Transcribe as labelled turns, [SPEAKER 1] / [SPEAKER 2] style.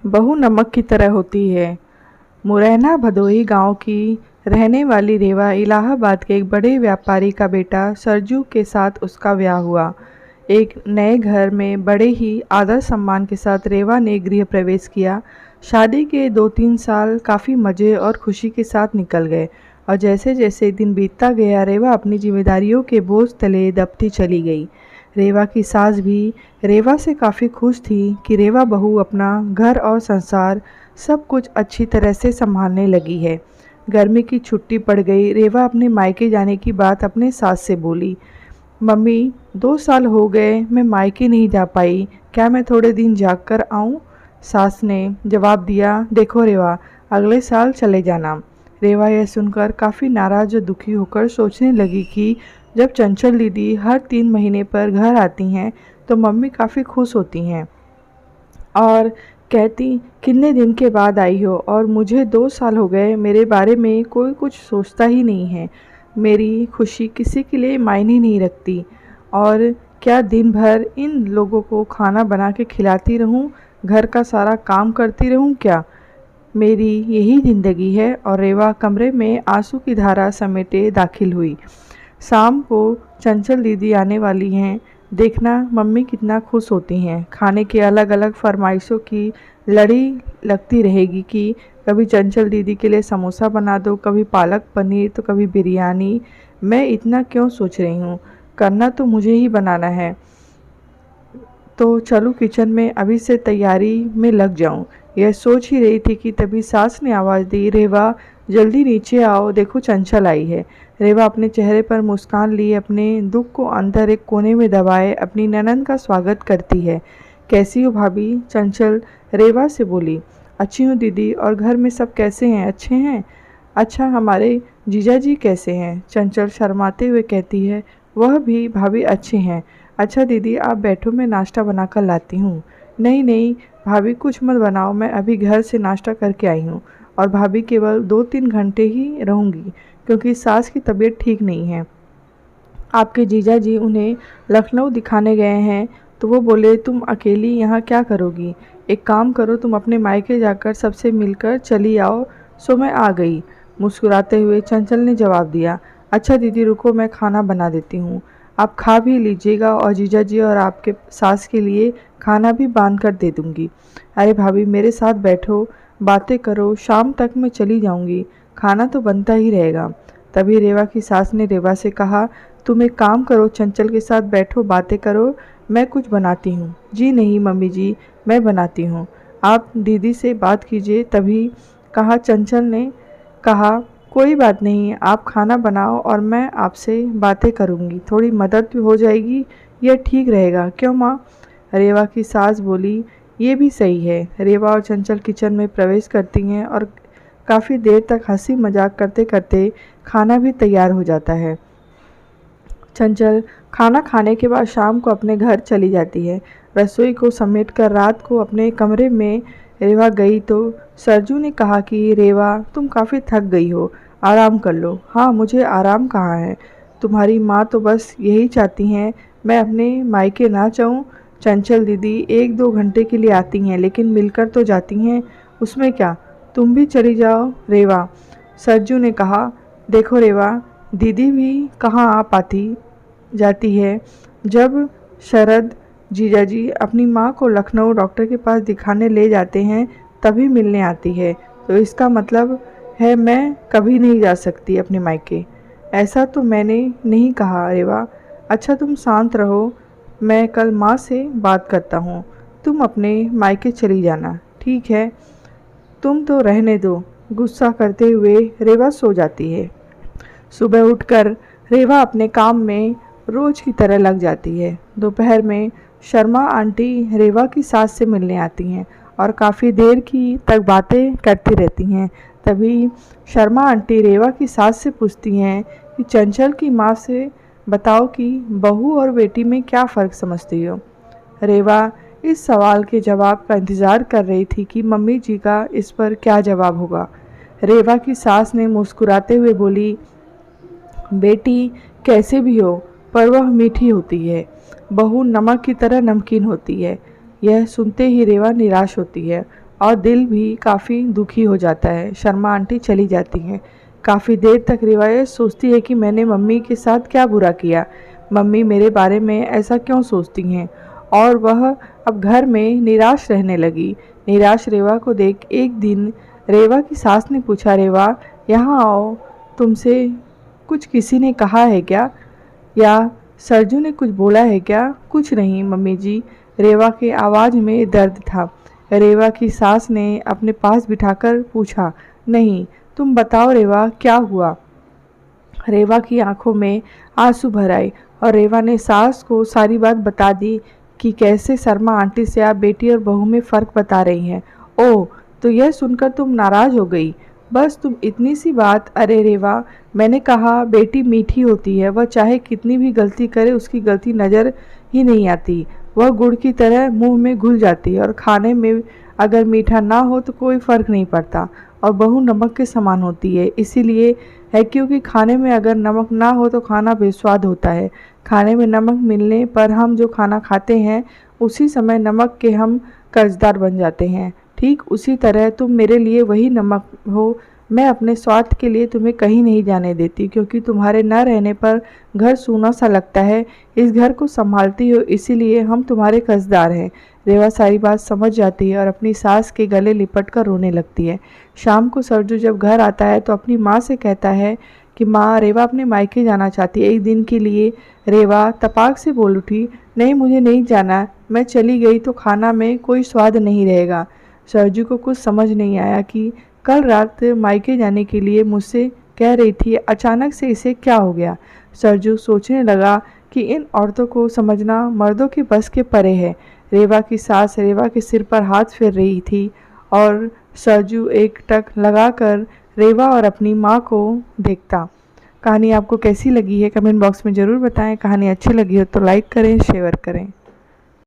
[SPEAKER 1] बहू नमक की तरह होती है। मुरैना भदोही गांव की रहने वाली रेवा इलाहाबाद के एक बड़े व्यापारी का बेटा सरजू के साथ उसका ब्याह हुआ। एक नए घर में बड़े ही आदर सम्मान के साथ रेवा ने गृह प्रवेश किया। शादी के 2-3 साल काफ़ी मज़े और खुशी के साथ निकल गए और जैसे जैसे दिन बीतता गया रेवा अपनी जिम्मेदारियों के बोझ तले दबती चली गई। रेवा की सास भी रेवा से काफ़ी खुश थी कि रेवा बहू अपना घर और संसार सब कुछ अच्छी तरह से संभालने लगी है। गर्मी की छुट्टी पड़ गई। रेवा अपने मायके जाने की बात अपने सास से बोली। मम्मी, 2 साल हो गए मैं मायके नहीं जा पाई, क्या मैं थोड़े दिन जाकर आऊँ? सास ने जवाब दिया, देखो रेवा, अगले साल चले जाना। रेवा यह सुनकर काफ़ी नाराज़ और दुखी होकर सोचने लगी कि जब चंचल दीदी हर 3 महीने पर घर आती हैं तो मम्मी काफ़ी खुश होती हैं और कहती कितने दिन के बाद आई हो, और मुझे 2 साल हो गए मेरे बारे में कोई कुछ सोचता ही नहीं है। मेरी खुशी किसी के लिए मायने नहीं रखती, और क्या दिन भर इन लोगों को खाना बना के खिलाती रहूं, घर का सारा काम करती रहूं क्या? मेरी यही ज़िंदगी है। और रेवा कमरे में आंसू की धारा समेटे दाखिल हुई। शाम को चंचल दीदी आने वाली हैं, देखना मम्मी कितना खुश होती हैं। खाने के अलग अलग फरमाइशों की लड़ी लगती रहेगी कि कभी चंचल दीदी के लिए समोसा बना दो, कभी पालक पनीर, तो कभी बिरयानी। मैं इतना क्यों सोच रही हूँ, करना तो मुझे ही बनाना है, तो चलूँ किचन में अभी से तैयारी में लग जाऊं। यह सोच ही रही थी कि तभी सास ने आवाज़ दी, रेवा जल्दी नीचे आओ, देखो चंचल आई है। रेवा अपने चेहरे पर मुस्कान लिए अपने दुख को अंदर एक कोने में दबाए अपनी ननंद का स्वागत करती है। कैसी हो भाभी? चंचल रेवा से बोली। अच्छी हूँ दीदी, और घर में सब कैसे हैं? अच्छे हैं। अच्छा, हमारे जीजा जी कैसे हैं? चंचल शर्माते हुए कहती है, वह भी भाभी अच्छे हैं। अच्छा दीदी, आप बैठो, मैं नाश्ता बना कर लाती हूँ। नहीं नहीं भाभी, कुछ मत बनाओ, मैं अभी घर से नाश्ता करके आई हूँ, और भाभी केवल 2-3 घंटे ही रहूँगी क्योंकि सास की तबीयत ठीक नहीं है। आपके जीजा जी उन्हें लखनऊ दिखाने गए हैं, तो वो बोले तुम अकेली यहाँ क्या करोगी? एक काम करो, तुम अपने मायके जाकर सबसे मिलकर चली आओ। सो मैं आ गई। मुस्कुराते हुए चंचल ने जवाब दिया, अच्छा दीदी रुको, मैं खाना बना देती हूँ, आप खा भी लीजिएगा और जीजा जी और आपके सास के लिए खाना भी बांध कर दे दूँगी। अरे भाभी, मेरे साथ बैठो, बातें करो, शाम तक मैं चली जाऊँगी, खाना तो बनता ही रहेगा। तभी रेवा की सास ने रेवा से कहा, तुम एक काम करो, चंचल के साथ बैठो, बातें करो, मैं कुछ बनाती हूँ। जी नहीं मम्मी जी, मैं बनाती हूँ, आप दीदी से बात कीजिए। तभी कहा चंचल ने कहा, कोई बात नहीं, आप खाना बनाओ और मैं आपसे बातें करूँगी, थोड़ी मदद भी हो जाएगी, यह ठीक रहेगा, क्यों माँ? रेवा की सास बोली, ये भी सही है। रेवा और चंचल किचन में प्रवेश करती हैं और काफ़ी देर तक हंसी मजाक करते करते खाना भी तैयार हो जाता है। चंचल खाना खाने के बाद शाम को अपने घर चली जाती है। रसोई को समेटकर रात को अपने कमरे में रेवा गई तो सरजू ने कहा कि रेवा, तुम काफ़ी थक गई हो, आराम कर लो। हाँ, मुझे आराम कहाँ है, तुम्हारी माँ तो बस यही चाहती हैं मैं अपने मायके ना जाऊँ। चंचल दीदी 1-2 घंटे के लिए आती हैं, लेकिन मिलकर तो जाती हैं, उसमें क्या, तुम भी चली जाओ रेवा। सरजू ने कहा, देखो रेवा, दीदी भी कहाँ आ पाती जाती है। जब शरद जीजाजी अपनी माँ को लखनऊ डॉक्टर के पास दिखाने ले जाते हैं तभी मिलने आती है, तो इसका मतलब है मैं कभी नहीं जा सकती अपने मायके। ऐसा तो मैंने नहीं कहा रेवा। अच्छा तुम शांत रहो, मैं कल माँ से बात करता हूँ, तुम अपने मायके चली जाना, ठीक है? तुम तो रहने दो। गुस्सा करते हुए रेवा सो जाती है। सुबह उठकर रेवा अपने काम में रोज की तरह लग जाती है। दोपहर में शर्मा आंटी रेवा की सास से मिलने आती हैं और काफ़ी देर की तक बातें करती रहती हैं। तभी शर्मा आंटी रेवा की सास से पूछती हैं कि चंचल की माँ से बताओ कि बहू और बेटी में क्या फ़र्क समझती हो? रेवा इस सवाल के जवाब का इंतज़ार कर रही थी कि मम्मी जी का इस पर क्या जवाब होगा। रेवा की सास ने मुस्कुराते हुए बोली, बेटी कैसे भी हो पर वह मीठी होती है, बहू नमक की तरह नमकीन होती है। यह सुनते ही रेवा निराश होती है और दिल भी काफ़ी दुखी हो जाता है। शर्मा आंटी चली जाती हैं। काफ़ी देर तक रेवा ये सोचती है कि मैंने मम्मी के साथ क्या बुरा किया, मम्मी मेरे बारे में ऐसा क्यों सोचती हैं। और वह अब घर में निराश रहने लगी। निराश रेवा को देख एक दिन रेवा की सास ने पूछा, रेवा यहाँ आओ, तुमसे कुछ किसी ने कहा है क्या, या सरजू ने कुछ बोला है क्या? कुछ नहीं मम्मी जी, रेवा के आवाज़ में दर्द था। रेवा की सास ने अपने पास बिठाकर पूछा, नहीं तुम बताओ रेवा क्या हुआ। रेवा की आंखों में आंसू भर आए और रेवा ने सास को सारी बात बता दी कि कैसे शर्मा आंटी से आप बेटी और बहू में फ़र्क बता रही हैं। ओह, तो यह सुनकर तुम नाराज़ हो गई, बस तुम इतनी सी बात। अरे रेवा, मैंने कहा बेटी मीठी होती है, वह चाहे कितनी भी गलती करे उसकी गलती नज़र ही नहीं आती, वह गुड़ की तरह मुंह में घुल जाती है और खाने में अगर मीठा ना हो तो कोई फ़र्क नहीं पड़ता। और बहू नमक के समान होती है, इसीलिए है क्योंकि खाने में अगर नमक ना हो तो खाना बेस्वाद होता है। खाने में नमक मिलने पर हम जो खाना खाते हैं उसी समय नमक के हम कर्जदार बन जाते हैं। ठीक उसी तरह तुम मेरे लिए वही नमक हो। मैं अपने स्वार्थ के लिए तुम्हें कहीं नहीं जाने देती, क्योंकि तुम्हारे न रहने पर घर सूना सा लगता है। इस घर को संभालती हो, इसीलिए हम तुम्हारे कर्जदार हैं। रेवा सारी बात समझ जाती है और अपनी सास के गले लिपट कर रोने लगती है। शाम को सरजू जब घर आता है तो अपनी माँ से कहता है कि माँ, रेवा अपने मायके जाना चाहती है एक दिन के लिए। रेवा तपाक से बोल उठी, नहीं मुझे नहीं जाना, मैं चली गई तो खाना में कोई स्वाद नहीं रहेगा। सरजू को कुछ समझ नहीं आया कि कल रात मायके जाने के लिए मुझसे कह रही थी, अचानक से इसे क्या हो गया। सरजू सोचने लगा कि इन औरतों को समझना मर्दों के बस के परे है। रेवा की सास रेवा के सिर पर हाथ फेर रही थी और सरजू एकटक लगाकर रेवा और अपनी माँ को देखता। कहानी आपको कैसी लगी है कमेंट बॉक्स में ज़रूर बताएं। कहानी अच्छी लगी हो तो लाइक करें, शेयर करें।